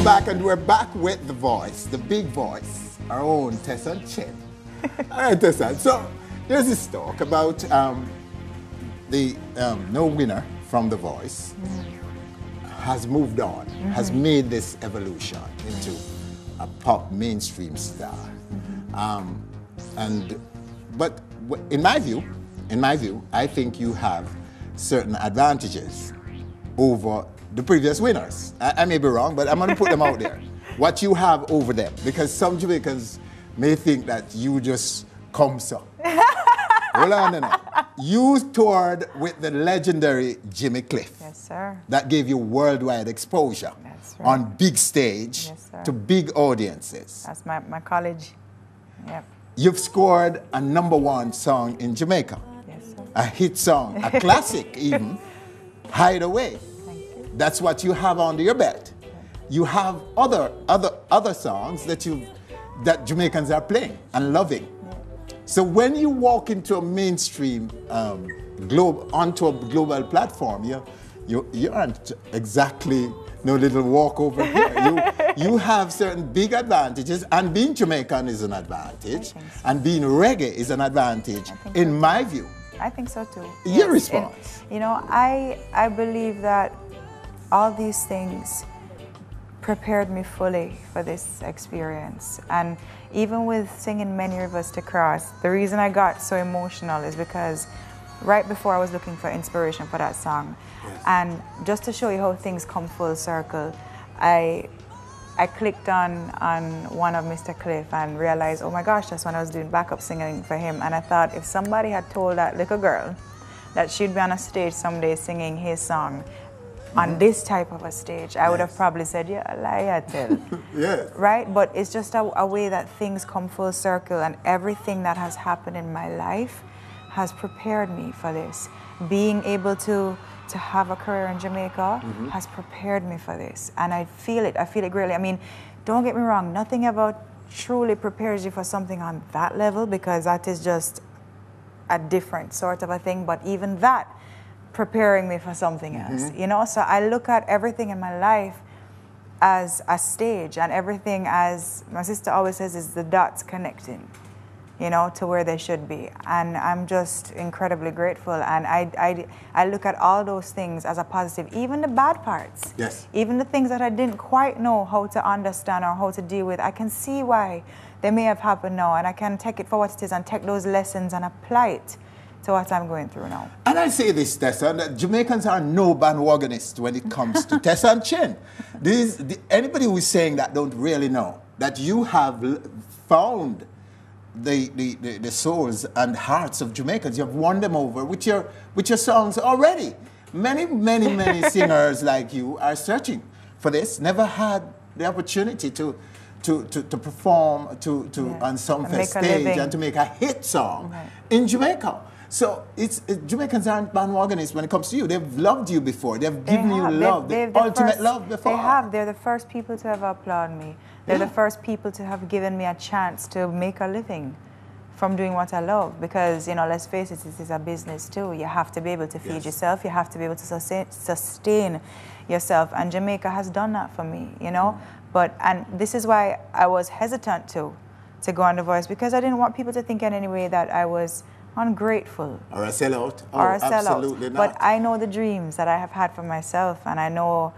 Welcome back, and we're back with the voice, the big voice, our own Tessanne. All right, Tessanne. So there's this talk about the no winner from The Voice has moved on, has made this evolution into a pop mainstream star. But in my view, I think you have certain advantages over the previous winners. I may be wrong, but I'm going to put them out there. What you have over them, because some Jamaicans may think that you just come so. Hold on now. You toured with the legendary Jimmy Cliff. Yes, sir. That gave you worldwide exposure. That's right. On big stage, yes, sir, to big audiences. That's my college. Yep. You've scored a #1 song in Jamaica. Yes, sir. A hit song, a classic even, Hideaway. Thank you. That's what you have under your belt. You have other songs that Jamaicans are playing and loving. So when you walk into a mainstream onto a global platform, you aren't exactly no little walk over here. You have certain big advantages, and being Jamaican is an advantage, so. and being reggae is an advantage, in my view. I think so too. Your Yes. response? And, you know, I believe that all these things prepared me fully for this experience. And even with singing Many Rivers to Cross, the reason I got so emotional is because right before I was looking for inspiration for that song, and just to show you how things come full circle, I clicked on one of Mr. Cliff and realized, oh my gosh, that's when I was doing backup singing for him. And I thought, if somebody had told that little girl that she'd be on a stage someday singing his song on this type of a stage, I would have probably said, yeah, a lie, I tell. Yes. Right? But it's just a way that things come full circle, and everything that has happened in my life has prepared me for this. Being able to have a career in Jamaica has prepared me for this. And I feel it greatly. I mean, don't get me wrong, nothing ever truly prepares you for something on that level, because that is just a different sort of a thing. But even that, preparing me for something else, you know? So I look at everything in my life as a stage, and everything, as my sister always says, is the dots connecting, you know, to where they should be. And I'm just incredibly grateful. And I look at all those things as a positive, even the bad parts. Yes. Even the things that I didn't quite know how to understand or how to deal with. I can see why they may have happened now, and I can take it for what it is and take those lessons and apply it to what I'm going through now. And I say this, Tessanne, that Jamaicans are no bandwagonists when it comes to Tessanne Chin. Anybody who is saying that don't really know that you have found the souls and hearts of Jamaicans. You have won them over with your songs already. Many singers like you are searching for this, never had the opportunity to perform on some stage and to make a hit song in Jamaica. So Jamaicans aren't bandwagonists when it comes to you. They've loved you before. They've given you love, the ultimate love before. They have. They're the first people to ever applaud me. They're the first people to have given me a chance to make a living from doing what I love. Because, you know, let's face it, this is a business too. You have to be able to feed yourself. You have to be able to sustain yourself. And Jamaica has done that for me, you know. And this is why I was hesitant to go on The Voice, because I didn't want people to think in any way that I was ungrateful. Or a sellout. Or a sellout. Absolutely not. But I know the dreams that I have had for myself, and I know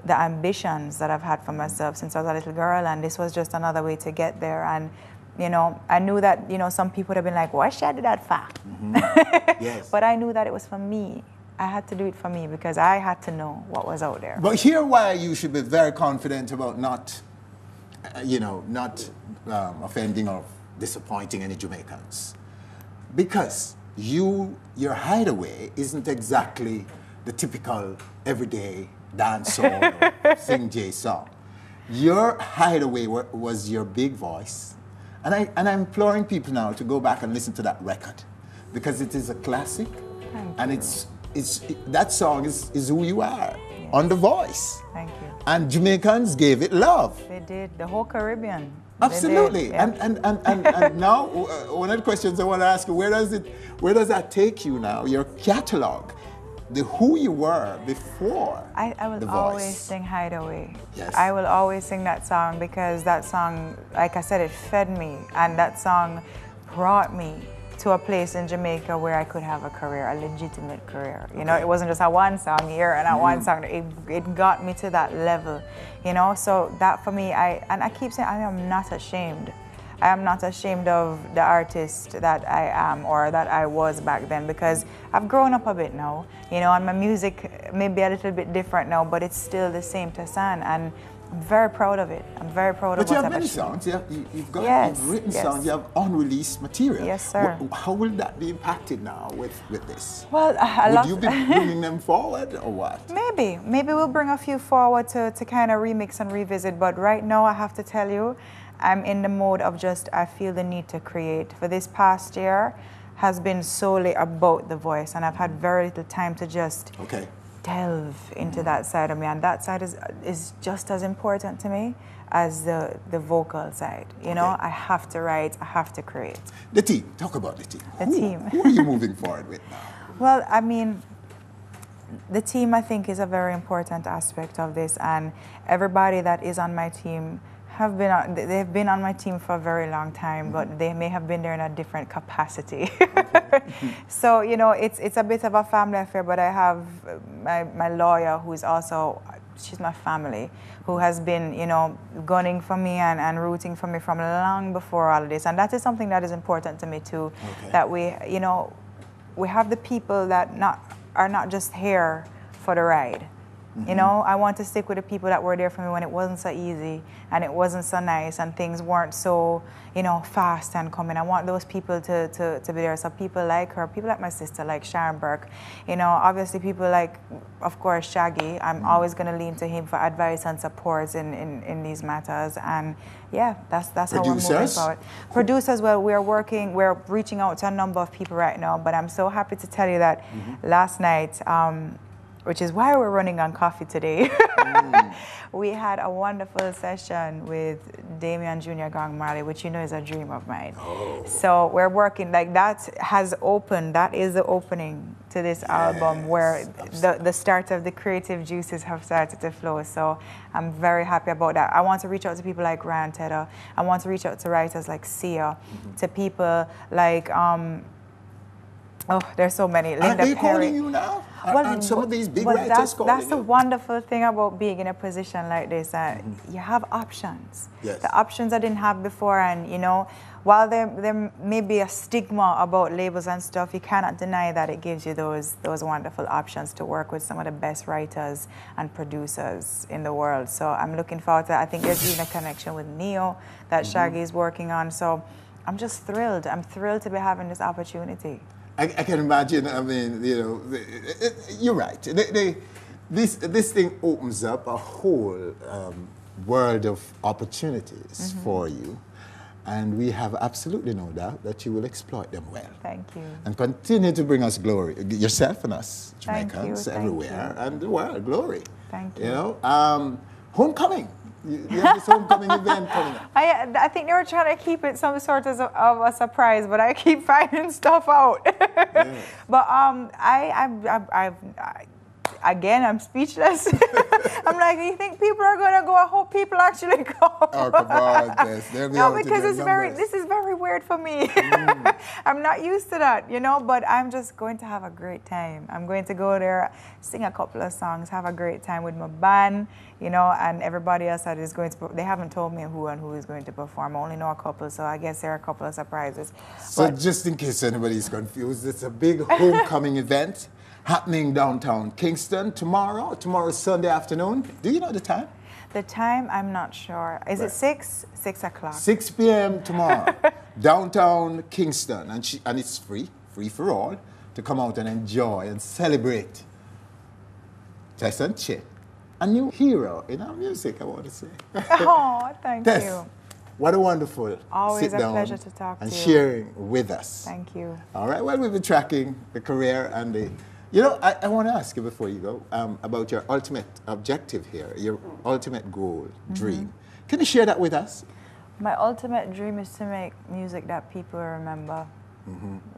the ambitions that I've had for myself since I was a little girl, and this was just another way to get there. And, you know, I knew that, you know, some people would have been like, why should I do that for? Yes. But I knew that it was for me. I had to do it for me because I had to know what was out there. But here why you should be very confident about not offending or disappointing any Jamaicans. Because your Hideaway isn't exactly the typical everyday dancehall or sing J song. Your Hideaway was your big voice. And I'm imploring people now to go back and listen to that record, because it is a classic. Thank you. That song is who you are on The Voice. Thank you. And Jamaicans gave it love. They did. The whole Caribbean. Absolutely. Yeah. And now one of the questions I want to ask you, where does that take you now? Your catalog. who you were before I will The always Voice. sing Hideaway. Yes. I will always sing that song because that song, like I said, it fed me, and that song brought me to a place in Jamaica where I could have a career, a legitimate career. You know, it wasn't just a one song here and a one song. It got me to that level, you know. So that for me, I keep saying I am not ashamed. I am not ashamed of the artist that I am or that I was back then, because I've grown up a bit now, you know, and my music may be a little bit different now, but it's still the same Tessanne, and I'm very proud of it. I'm very proud of But you what have I've many achieved. songs. You've Yes, written yes. songs. You have unreleased material. Yes, sir. How will that be impacted now with this? Well, Would you be bringing them forward or what? Maybe we'll bring a few forward to kind of remix and revisit, but right now I have to tell you, I'm in the mode of just, I feel the need to create. For this past year has been solely about The Voice, and I've had very little time to just delve into that side of me, and that side is just as important to me as the vocal side. You know, I have to write, I have to create. The team, talk about the team. The team. Who are you moving forward with now? Well, I mean, the team I think is a very important aspect of this, and everybody that is on my team they've been on my team for a very long time, but they may have been there in a different capacity. So, you know, it's a bit of a family affair, but I have my lawyer, who is also, she's my family, who has been, you know, gunning for me and rooting for me from long before all of this. And that is something that is important to me too, that we, you know, we have the people that are not just here for the ride. You know, I want to stick with the people that were there for me when it wasn't so easy and it wasn't so nice and things weren't so, you know, fast and coming. I want those people to be there. So people like her, people like my sister, like Sharon Burke, you know, obviously people like, of course, Shaggy. I'm always going to lean to him for advice and support in these matters. And yeah, that's how we're moving forward. Producers, well, we're reaching out to a number of people right now, but I'm so happy to tell you that last night, which is why we're running on coffee today. We had a wonderful session with Damian Jr. Gong Marley, which you know is a dream of mine. So we're working, like that has opened, that is the opening to this album where the start of the creative juices have started to flow. So I'm very happy about that. I want to reach out to people like Ryan Tedder. I want to reach out to writers like Sia, to people like, there's so many. Linda Are they Perry. calling you now? And some of these big writers that's calling the wonderful thing about being in a position like this. You have options. Yes. The options I didn't have before, and you know, while there may be a stigma about labels and stuff, you cannot deny that it gives you those wonderful options to work with some of the best writers and producers in the world. So I'm looking forward to that. I think there's even a connection with Neo that Shaggy is working on. So I'm just thrilled. I'm thrilled to be having this opportunity. I can imagine. I mean, you know, you're right. This thing opens up a whole world of opportunities for you, and we have absolutely no doubt that you will exploit them well. Thank you. And continue to bring us glory, yourself and us, Thank Jamaicans, you, everywhere, and the world, glory. Thank you. You know, homecoming. You have this homecoming event coming up. I think they were trying to keep it some sort of a surprise, but I keep finding stuff out. But again, I'm speechless. I'm like, do you think people are going to go? I hope people actually go. Oh, come on, Tess. No, because this is very weird for me. I'm not used to that, you know, but I'm just going to have a great time. I'm going to go there, sing a couple of songs, have a great time with my band, you know, and everybody else that is going to, they haven't told me who and who is going to perform. I only know a couple, so I guess there are a couple of surprises. So just in case anybody's confused, it's a big homecoming event happening downtown Kingston tomorrow Sunday afternoon. Do you know the time? The time, I'm not sure. Is it 6? 6 o'clock. 6 p.m. tomorrow, downtown Kingston. And it's free for all, to come out and enjoy and celebrate Tessanne Chin, a new hero in our music, I want to say. Oh, thank you. What a wonderful Always sit down a pleasure to talk to you. and sharing with us. Thank you. All right, well, we've been tracking the career and the... You know, I want to ask you before you go about your ultimate objective here, your ultimate goal, dream. Can you share that with us? My ultimate dream is to make music that people remember.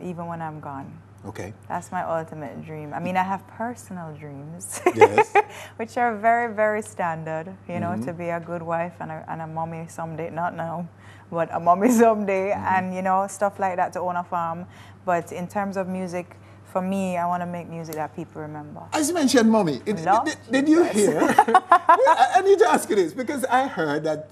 even when I'm gone. Okay. That's my ultimate dream. I mean, I have personal dreams, Yes. which are very, very standard, you know, to be a good wife and a mommy someday, not now, but a mommy someday, and, you know, stuff like that, to own a farm. But in terms of music, for me, I want to make music that people remember. As you mentioned, mommy, did you hear? I need to ask you this, because I heard that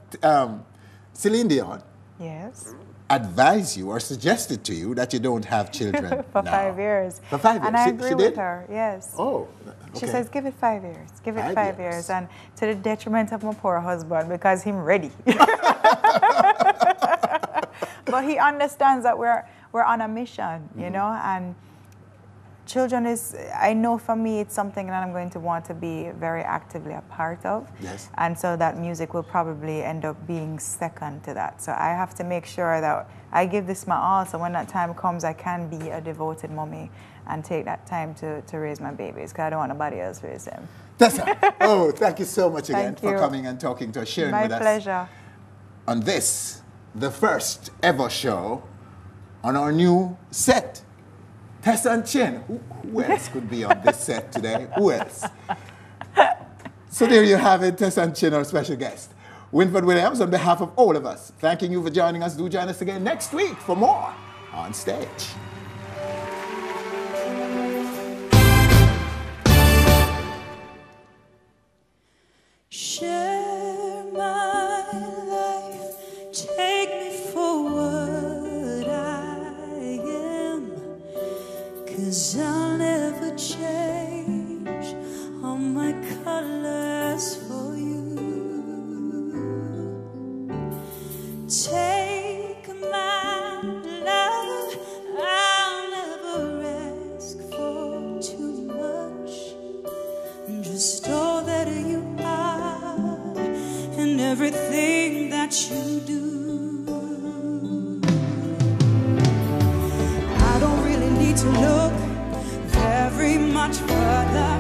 Celine Dion Yes. advised you or suggested to you that you don't have children For now. 5 years. For 5 years. And I She agree did? with her, yes. Oh, okay. She says, give it 5 years. Give it 5 5 years. years. And to the detriment of my poor husband, because he's ready. But he understands that we're on a mission, you know, and children is, I know for me, it's something that I'm going to want to be very actively a part of. Yes. And so that music will probably end up being second to that. So I have to make sure that I give this my all, so when that time comes, I can be a devoted mommy and take that time to raise my babies, because I don't want nobody else raise them. Tessanne, oh, thank you so much again Thank for you. coming and talking to us, sharing My with us. pleasure. On this, the first ever show on our new set. Tessanne Chin. Who else could be on this set today? Who else? So there you have it, Tessanne Chin, our special guest. Winford Williams, on behalf of all of us, thanking you for joining us. Do join us again next week for more On Stage. Share my life, take me for what I am, 'cause I'll never change all my colors for you. Take my love, I'll never ask for too much, just all that you are and everything that you do. I don't really need to look very much further.